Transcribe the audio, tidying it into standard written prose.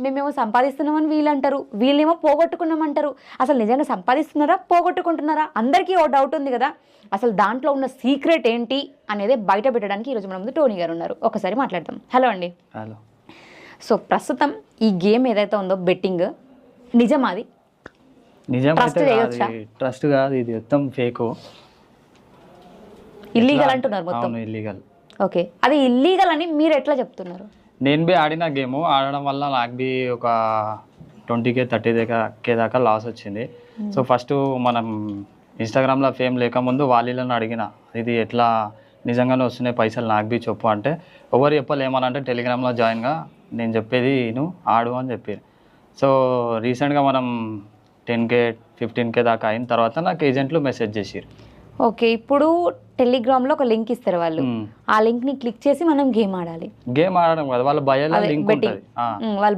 మేమేమో సంపాదిస్తున్నామని వీళ్ళు అంటారు, వీళ్ళేమో పోగొట్టుకున్నామంటారు. అసలు నిజంగా సంపాదిస్తున్నారా, పోగొట్టుకుంటున్నారా? అందరికీ ఓ డౌట్ ఉంది కదా. అసలు దాంట్లో ఉన్న సీక్రెట్ ఏంటి అనేది బయట పెట్టడానికి ఈరోజు మన ముందు టోనీ గారు ఉన్నారు. ఒకసారి మాట్లాడదాం. హలో అండి. హలో. సో ప్రస్తుతం ఈ గేమ్ ఏదైతే ఉందో బెట్టింగ్, నిజమాది? నిజం ట్రస్ట్ చేయొచ్చా? ట్రస్ట్ కాదు, ఇది మొత్తం ఫేక్, ఇల్లీగల్ అంటున్నారు మొత్తం. అవును, ఇల్లీగల్. ఓకే, అది ఇల్లీగల్ అని మీరు ఎట్లా చెప్తున్నారు? నేను బి ఆడిన గేమ్ ఆడడం వల్ల నాకు బి ఒక 20K 30K దాకా లాస్ వచ్చింది. సో ఫస్ట్ మనం ఇన్స్టాగ్రామ్లో ఫేమ్ లేకముందు వాళ్ళని అడిగిన, ఇది ఎట్లా నిజంగానే వస్తున్నాయి పైసలు, నాకు బి చెప్పు అంటే ఎవరు చెప్పలేమనంటే టెలిగ్రామ్లో జాయిన్గా నేను చెప్పేది నువ్వు ఆడు అని చెప్పారు. సో రీసెంట్గా మనం 10K 15K దాకా అయిన తర్వాత నాకు ఏజెంట్లు మెసేజ్ చేసారు. ఓకే, ఇప్పుడు టెలిగ్రామ్లో ఒక లింక్ ఇస్తారు వాళ్ళు, ఆ లింక్ని క్లిక్ చేసి మనం గేమ్ ఆడాలి. గేమ్ ఆడడం కదా, వాళ్ళ బయోలో లింక్ ఉంటుంది. వాళ్ళ